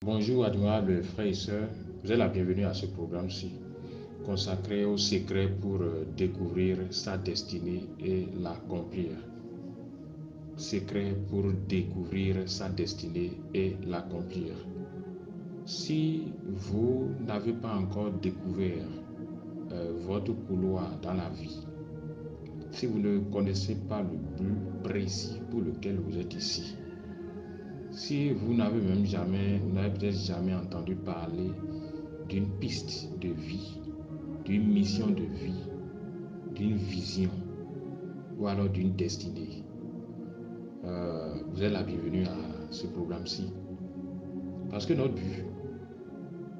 Bonjour, adorables frères et sœurs. Vous êtes la bienvenue à ce programme-ci, consacré aux secrets pour découvrir sa destinée et l'accomplir. Secrets pour découvrir sa destinée et l'accomplir. Si vous n'avez pas encore découvert votre couloir dans la vie, si vous ne connaissez pas le but précis pour lequel vous êtes ici, si vous n'avez peut-être jamais entendu parler d'une piste de vie, d'une mission de vie, d'une vision ou alors d'une destinée, vous êtes la bienvenue à ce programme-ci. Parce que notre but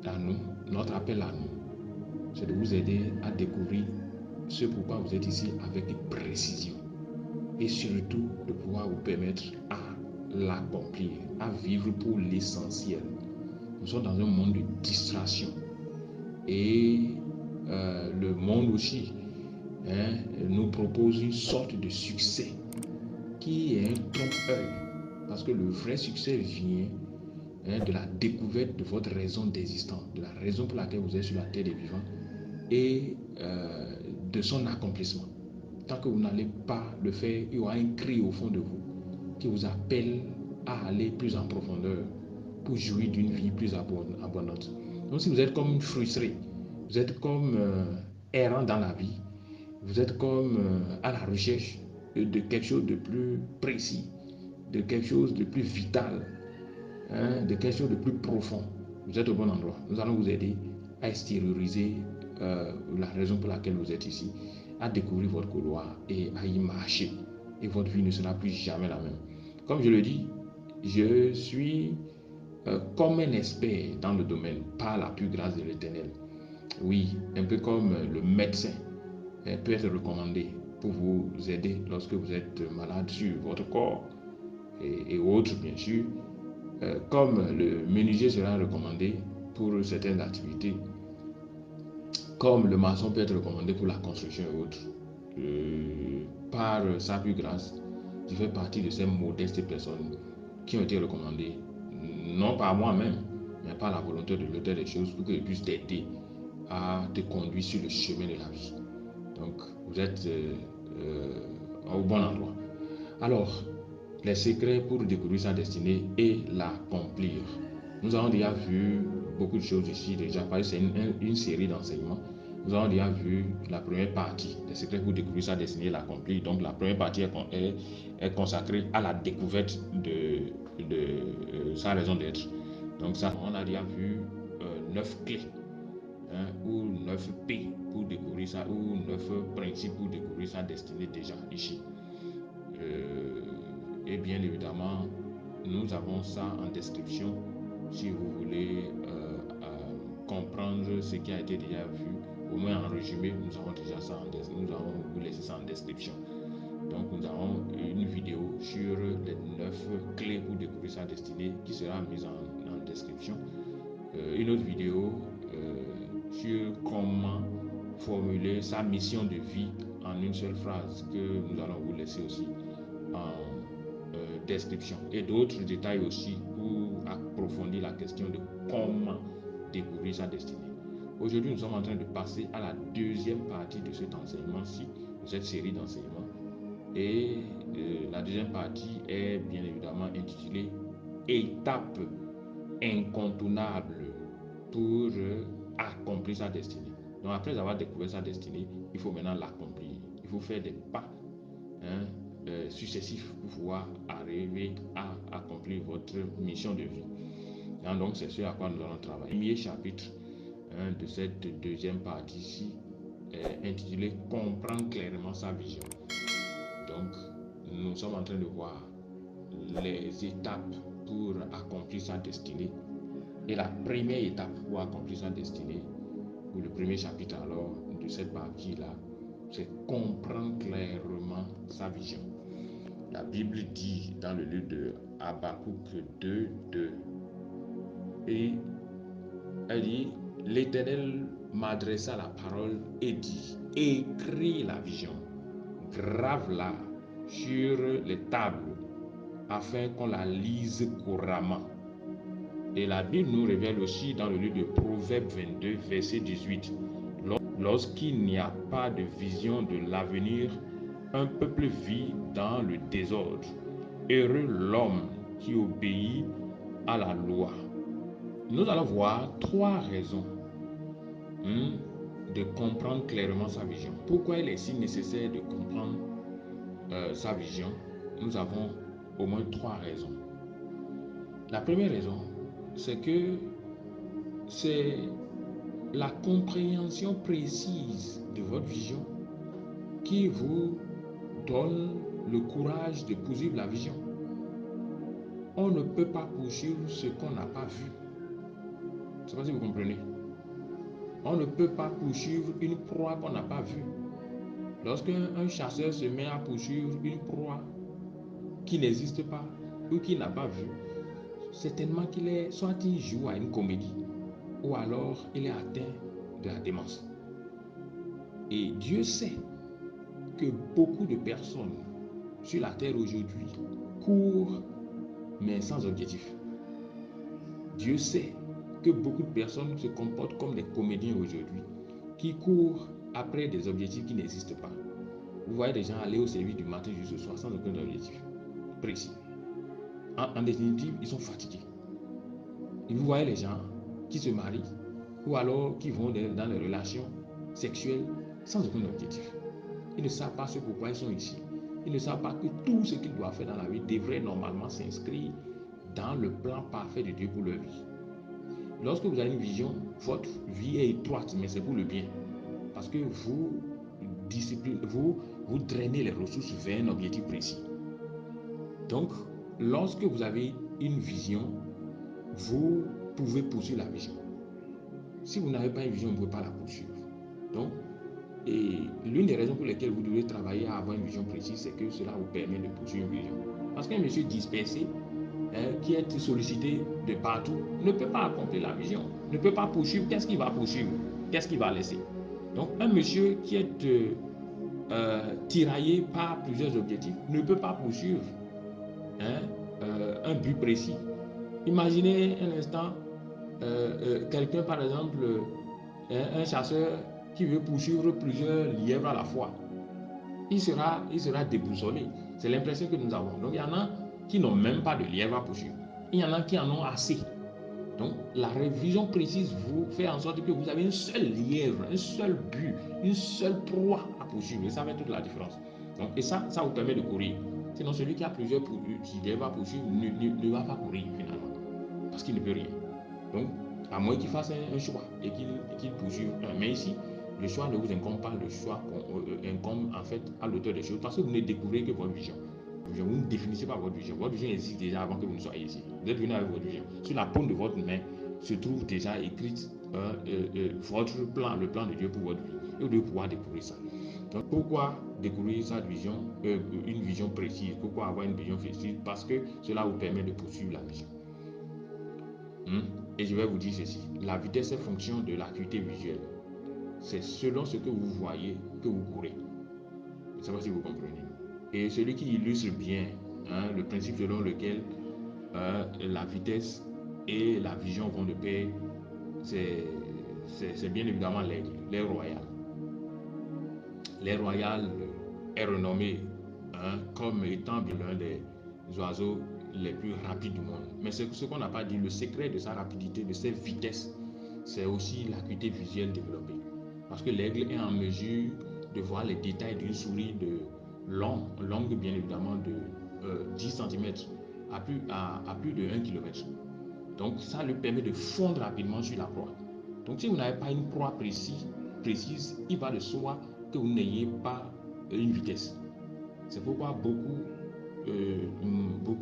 à nous, notre appel à nous, c'est de vous aider à découvrir ce pourquoi vous êtes ici avec précision et surtout de pouvoir vous permettre à l'accomplir, à vivre pour l'essentiel. Nous sommes dans un monde de distraction et le monde aussi nous propose une sorte de succès qui est un trompe-œil, parce que le vrai succès vient de la découverte de votre raison d'existence, de la raison pour laquelle vous êtes sur la terre des vivants et de son accomplissement. Tant que vous n'allez pas le faire, il y aura un cri au fond de vous qui vous appelle à aller plus en profondeur pour jouir d'une vie plus abondante. Donc si vous êtes comme frustré, vous êtes comme errant dans la vie, vous êtes comme à la recherche de quelque chose de plus précis, de quelque chose de plus vital, de quelque chose de plus profond, vous êtes au bon endroit. Nous allons vous aider à extérioriser la raison pour laquelle vous êtes ici, à découvrir votre couloir et à y marcher. Et votre vie ne sera plus jamais la même. Comme je le dis, je suis comme un expert dans le domaine par la pure grâce de l'Éternel. Oui, un peu comme le médecin peut être recommandé pour vous aider lorsque vous êtes malade sur votre corps et autres, bien sûr. Comme le menuisier sera recommandé pour certaines activités, comme le maçon peut être recommandé pour la construction et autres. Par sa pure grâce, je fais partie de ces modestes personnes qui ont été recommandées, non par moi-même, mais par la volonté de l'auteur des choses, pour que je puisse t'aider à te conduire sur le chemin de la vie. Donc, vous êtes au bon endroit. Alors, les secrets pour découvrir sa destinée et l'accomplir. Nous avons déjà vu beaucoup de choses ici, déjà, c'est une série d'enseignements. Nous avons déjà vu la première partie, les secrets pour découvrir sa destinée et l'accomplir. Donc, la première partie est consacrée à la découverte de sa raison d'être. Donc, ça, on a déjà vu 9 clés. Ou 9 P pour découvrir ça, ou 9 principes pour découvrir sa destinée déjà ici. Et bien évidemment, nous avons ça en description si vous voulez comprendre ce qui a été déjà vu. Au moins en résumé, nous avons déjà ça nous allons vous laisser ça en description. Donc nous avons une vidéo sur les 9 clés pour découvrir sa destinée qui sera mise en description. Une autre vidéo sur comment formuler sa mission de vie en une seule phrase que nous allons vous laisser aussi en description, et d'autres détails aussi pour approfondir la question de comment découvrir sa destinée. Aujourd'hui, nous sommes en train de passer à la deuxième partie de cet enseignement-ci, de cette série d'enseignements, et la deuxième partie est bien évidemment intitulée Étapes incontournables pour accomplir sa destinée. Donc après avoir découvert sa destinée, il faut maintenant l'accomplir. Il faut faire des pas successifs pour pouvoir arriver à accomplir votre mission de vie. Donc c'est ce à quoi nous allons travailler. Le premier chapitre de cette deuxième partie-ci est intitulé Comprendre clairement sa vision. Donc nous sommes en train de voir les étapes pour accomplir sa destinée. Et la première étape pour accomplir sa destinée, ou le premier chapitre alors de cette partie-là, c'est comprendre clairement sa vision. La Bible dit dans le livre de Habakkuk 2:2, et elle dit, l'Éternel m'adressa la parole et dit, écris la vision, grave-la sur les tables, afin qu'on la lise couramment. Et la Bible nous révèle aussi dans le livre de Proverbes 22, verset 18, lorsqu'il n'y a pas de vision de l'avenir, un peuple vit dans le désordre. Heureux l'homme qui obéit à la loi. Nous allons voir 3 raisons de comprendre clairement sa vision. Pourquoi il est si nécessaire de comprendre sa vision? Nous avons au moins 3 raisons. La première raison, c'est que c'est la compréhension précise de votre vision qui vous donne le courage de poursuivre la vision. On ne peut pas poursuivre ce qu'on n'a pas vu. Je ne sais pas si vous comprenez. On ne peut pas poursuivre une proie qu'on n'a pas vue. Lorsqu'un chasseur se met à poursuivre une proie qui n'existe pas ou qu'il n'a pas vue, certainement qu'il est, soit il joue à une comédie, ou alors il est atteint de la démence. Et Dieu sait que beaucoup de personnes sur la terre aujourd'hui courent, mais sans objectif. Dieu sait que beaucoup de personnes se comportent comme des comédiens aujourd'hui, qui courent après des objectifs qui n'existent pas. Vous voyez des gens aller au service du matin jusqu'au soir sans aucun objectif précis. En définitive, ils sont fatigués. Et vous voyez les gens qui se marient ou alors qui vont dans les relations sexuelles sans aucun objectif. Ils ne savent pas ce pourquoi ils sont ici. Ils ne savent pas que tout ce qu'ils doivent faire dans la vie devrait normalement s'inscrire dans le plan parfait de Dieu pour leur vie. Lorsque vous avez une vision, votre vie est étroite, mais c'est pour le bien. Parce que vous drainez les ressources vers un objectif précis. Donc, lorsque vous avez une vision, vous pouvez poursuivre la vision. Si vous n'avez pas une vision, vous ne pouvez pas la poursuivre. Donc, et l'une des raisons pour lesquelles vous devez travailler à avoir une vision précise, c'est que cela vous permet de poursuivre une vision. Parce qu'un monsieur dispersé, qui est sollicité de partout, ne peut pas accomplir la vision, ne peut pas poursuivre. Qu'est-ce qu'il va poursuivre? Qu'est-ce qu'il va laisser? Donc, un monsieur qui est tiraillé par plusieurs objectifs ne peut pas poursuivre un but précis. Imaginez un instant quelqu'un, par exemple, un chasseur qui veut poursuivre plusieurs lièvres à la fois. Il sera déboussolé. C'est l'impression que nous avons. Donc, il y en a qui n'ont même pas de lièvre à poursuivre. Il y en a qui en ont assez. Donc, la révision précise vous fait en sorte que vous avez un seul lièvre, un seul but, une seule proie à poursuivre. Et ça fait toute la différence. Donc, et ça vous permet de courir. Sinon, celui qui a plusieurs lièvres à poursuivre ne va pas courir finalement. Parce qu'il ne peut rien. Donc, à moins qu'il fasse un choix et qu'il poursuive un. Mais ici, le choix ne vous incombe pas, le choix incombe en fait à l'auteur des choses, parce que vous ne découvrez que votre vision. Vous ne définissez pas votre vision. Votre vision existe déjà avant que vous ne soyez ici. Vous êtes venu avec votre vision. Sur la paume de votre main se trouve déjà écrite votre plan, le plan de Dieu pour votre vie. Et vous devez pouvoir découvrir ça. Donc, pourquoi découvrir sa vision, une vision précise? Pourquoi avoir une vision précise? Parce que cela vous permet de poursuivre la vision. Et je vais vous dire ceci, la vitesse est fonction de l'acuité visuelle. C'est selon ce que vous voyez que vous courez. Je ne sais pas si vous comprenez. Et celui qui illustre bien le principe selon lequel la vitesse et la vision vont de pair, c'est bien évidemment l'aigle royal. L'aigle royal est renommé comme étant l'un des oiseaux les plus rapides du monde. Mais c'est ce qu'on n'a pas dit, le secret de sa rapidité, de sa vitesse, c'est aussi l'acuité visuelle développée. Parce que l'aigle est en mesure de voir les détails d'une souris de longue bien évidemment de 10 cm à plus de 1 km. Donc ça lui permet de fondre rapidement sur la proie. Donc si vous n'avez pas une proie précise, il va de soi que vous n'ayez pas une vitesse. C'est pourquoi beaucoup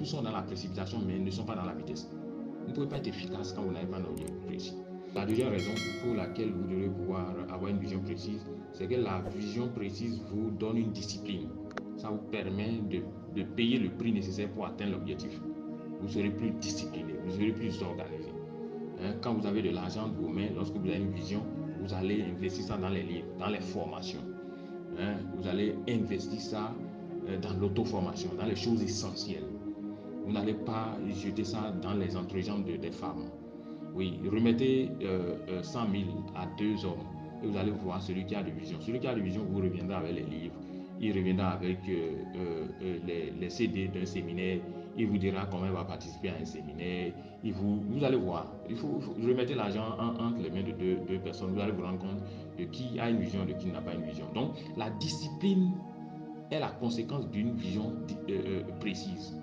sont dans la précipitation mais ne sont pas dans la vitesse. Vous ne pouvez pas être efficace quand vous n'avez pas un objectif précis. La deuxième raison pour laquelle vous devez pouvoir avoir une vision précise, c'est que la vision précise vous donne une discipline. Ça vous permet de payer le prix nécessaire pour atteindre l'objectif. Vous serez plus discipliné, vous serez plus organisé. Quand vous avez de l'argent de vos mains, lorsque vous avez une vision, vous allez investir ça dans les livres, dans les formations. Vous allez investir ça dans l'auto-formation, dans les choses essentielles. Vous n'allez pas jeter ça dans les entrejambes des femmes. Oui, remettez 100 000 à 2 hommes et vous allez voir celui qui a de vision. Celui qui a de vision vous reviendra avec les livres, il reviendra avec les CD d'un séminaire, il vous dira comment il va participer à un séminaire, vous allez voir. Il faut remettre l'argent entre les mains de deux personnes, vous allez vous rendre compte de qui a une vision, de qui n'a pas une vision. Donc la discipline est la conséquence d'une vision précise.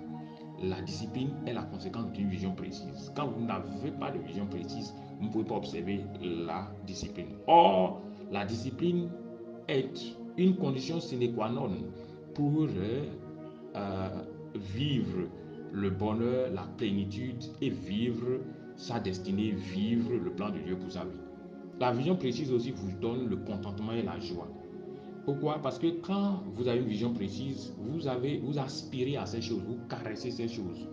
La discipline est la conséquence d'une vision précise. Quand vous n'avez pas de vision précise, vous ne pouvez pas observer la discipline. Or, la discipline est une condition sine qua non pour vivre le bonheur, la plénitude et vivre sa destinée, vivre le plan de Dieu pour sa vie. La vision précise aussi vous donne le contentement et la joie. Pourquoi? Parce que quand vous avez une vision précise, vous aspirez à ces choses, vous caressez ces choses.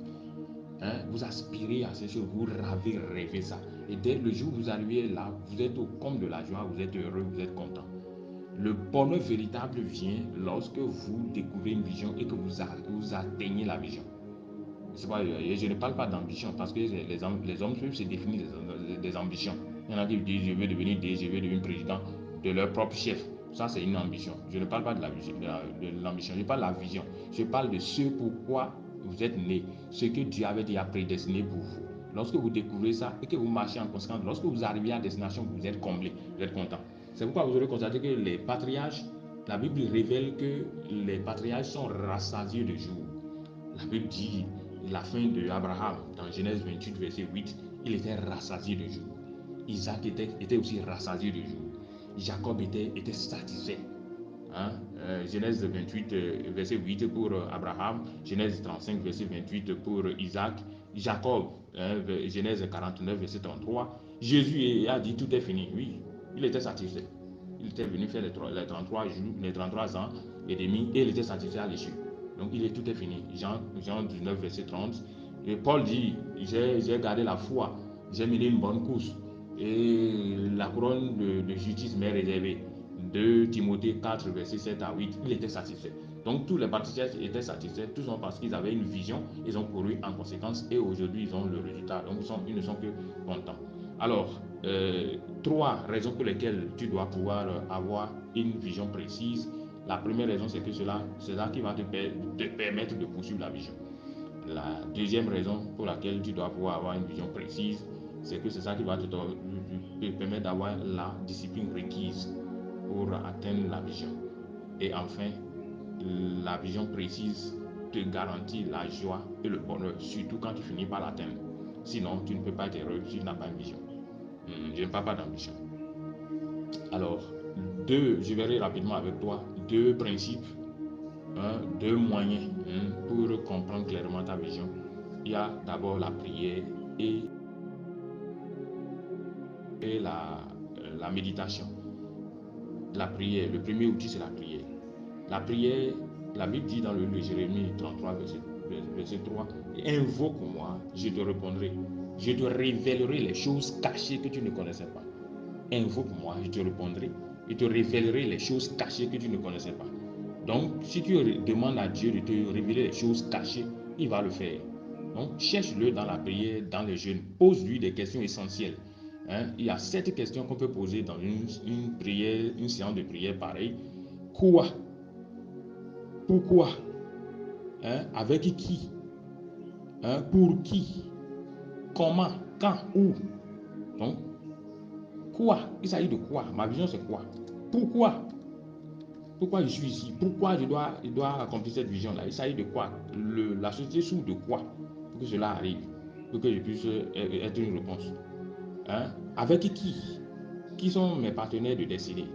Vous aspirez à ces choses, vous rêvez ça. Et dès le jour où vous arrivez là, vous êtes au comble de la joie, vous êtes heureux, vous êtes content. Le bonheur véritable vient lorsque vous découvrez une vision et que vous atteignez la vision. Je ne parle pas d'ambition parce que les hommes peuvent se définir des ambitions. Il y en a qui disent je veux devenir je veux devenir président de leur propre chef. Ça, c'est une ambition. Je ne parle pas de l'ambition, je parle de la vision. Je parle de ce pourquoi vous êtes né, ce que Dieu avait déjà prédestiné pour vous. Lorsque vous découvrez ça et que vous marchez en conséquence, lorsque vous arrivez à destination, vous êtes comblé, vous êtes content. C'est pourquoi vous aurez constaté que les patriarches, la Bible révèle que les patriarches sont rassasiés de jour. La Bible dit la fin de Abraham dans Genèse 28, verset 8, il était rassasié de jour. Isaac était aussi rassasié de jour. Jacob était satisfait. Genèse 28, verset 8 pour Abraham, Genèse 35, verset 28 pour Isaac, Jacob, Genèse 49, verset 33. Jésus a dit tout est fini. Oui, il était satisfait. Il était venu faire les 33 jours, les 33 ans et demi et il était satisfait à l'issue. Donc tout est fini. Jean 19, verset 30. Et Paul dit, j'ai gardé la foi, j'ai mené une bonne course et la couronne de justice m'est réservée. 2 Timothée 4, verset 7 à 8, il était satisfait. Donc tous les participants étaient satisfaits, tout simplement parce qu'ils avaient une vision, ils ont couru en conséquence et aujourd'hui ils ont le résultat. Donc ils ne sont que contents. Alors, 3 raisons pour lesquelles tu dois pouvoir avoir une vision précise. La première raison, c'est que c'est ça qui va te permettre de poursuivre la vision. La deuxième raison pour laquelle tu dois pouvoir avoir une vision précise, c'est que c'est ça qui va te permettre d'avoir la discipline requise pour atteindre la vision. Et enfin, la vision précise te garantit la joie et le bonheur, surtout quand tu finis par l'atteindre. Sinon, tu ne peux pas être heureux si tu n'as pas une vision. Je ne parle pas d'ambition. Alors, je verrai rapidement avec toi 2 principes, 2 moyens pour comprendre clairement ta vision. Il y a d'abord la prière et la méditation. La prière, le premier outil, c'est la prière. La prière, la Bible dit dans le livre de Jérémie 33, verset 3, invoque-moi, je te répondrai. Je te révélerai les choses cachées que tu ne connaissais pas. Invoque-moi, je te répondrai. Je te révélerai les choses cachées que tu ne connaissais pas. Donc, si tu demandes à Dieu de te révéler les choses cachées, il va le faire. Donc, cherche-le dans la prière, dans les jeûnes. Pose-lui des questions essentielles. Il y a 7 questions qu'on peut poser dans une prière, une séance de prière pareille. Quoi? Pourquoi? Avec qui? Pour qui? Comment? Quand? Où? Donc, quoi? Il s'agit de quoi? Ma vision, c'est quoi? Pourquoi? Pourquoi je suis ici? Pourquoi je dois accomplir cette vision-là? Il s'agit de quoi? La société souffre de quoi pour que cela arrive? Pour que je puisse être une réponse. Avec qui? Qui sont mes partenaires de destinée?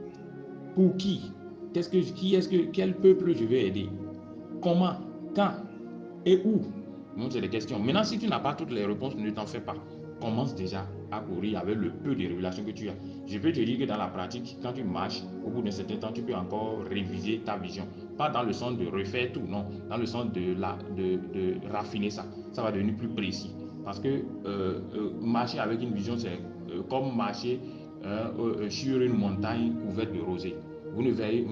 Pour qui? Quel peuple je vais aider? Comment? Quand? Et où? Donc, c'est des questions. Maintenant, si tu n'as pas toutes les réponses, ne t'en fais pas. Commence déjà à courir avec le peu de révélations que tu as. Je peux te dire que dans la pratique, quand tu marches, au bout d'un certain temps, tu peux encore réviser ta vision. Pas dans le sens de refaire tout, non. Dans le sens de raffiner ça. Ça va devenir plus précis. Parce que marcher avec une vision, c'est comme marcher sur une montagne couverte de rosée. Vous ne verrez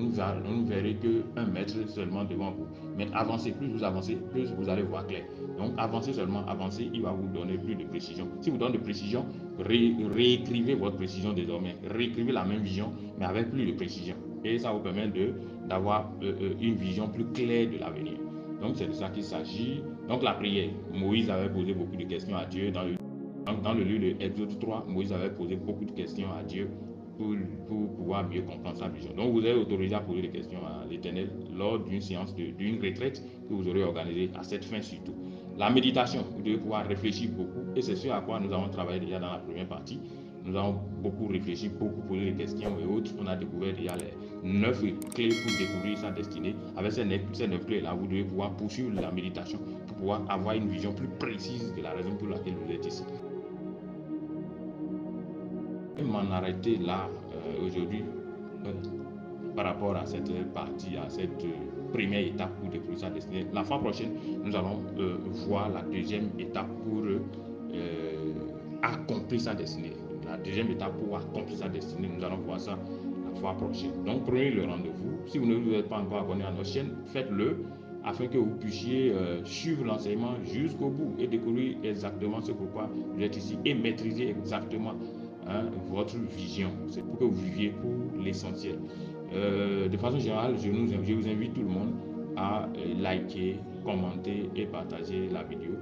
qu'un mètre seulement devant vous. Mais avancez, plus vous avancez, plus vous allez voir clair. Donc avancez seulement, avancez, il va vous donner plus de précision. Si vous donne de précision, réécrivez votre précision désormais. Réécrivez la même vision, mais avec plus de précision. Et ça vous permet d'avoir une vision plus claire de l'avenir. Donc c'est de ça qu'il s'agit. Donc la prière, Moïse avait posé beaucoup de questions à Dieu. Dans le livre de Exode 3, Moïse avait posé beaucoup de questions à Dieu pour pouvoir mieux comprendre sa vision. Donc vous êtes autorisé à poser des questions à l'Éternel lors d'une séance, d'une retraite que vous aurez organisée à cette fin surtout. La méditation, vous devez pouvoir réfléchir beaucoup et c'est ce à quoi nous avons travaillé déjà dans la première partie. Nous avons beaucoup réfléchi, beaucoup posé des questions et autres. On a découvert déjà les 9 clés pour découvrir sa destinée. Avec ces 9 clés-là, vous devez pouvoir poursuivre la méditation pour pouvoir avoir une vision plus précise de la raison pour laquelle vous êtes ici. Je vais m'en arrêter là aujourd'hui par rapport à cette partie, à cette première étape pour découvrir sa destinée. La fois prochaine, nous allons voir la deuxième étape pour accomplir sa destinée. La deuxième étape pour accomplir sa destinée, nous allons voir ça la fois prochaine. Donc prenez le rendez-vous. Si vous ne vous êtes pas encore abonné à notre chaîne, faites-le afin que vous puissiez suivre l'enseignement jusqu'au bout et découvrir exactement ce pourquoi vous êtes ici et maîtriser exactement votre vision. C'est pour que vous viviez pour l'essentiel. De façon générale, je vous invite tout le monde à liker, commenter et partager la vidéo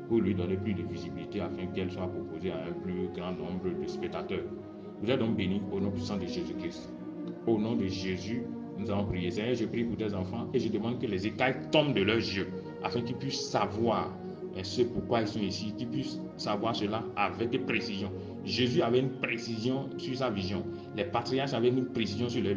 pour lui donner plus de visibilité afin qu'elle soit proposée à un plus grand nombre de spectateurs. Vous êtes donc bénis au nom puissant de Jésus-Christ. Au nom de Jésus, nous allons prier. Seigneur, je prie pour tes enfants et je demande que les écailles tombent de leurs yeux afin qu'ils puissent savoir ce pourquoi ils sont ici, qu'ils puissent savoir cela avec précision. Jésus avait une précision sur sa vision. Les patriarches avaient une précision sur leur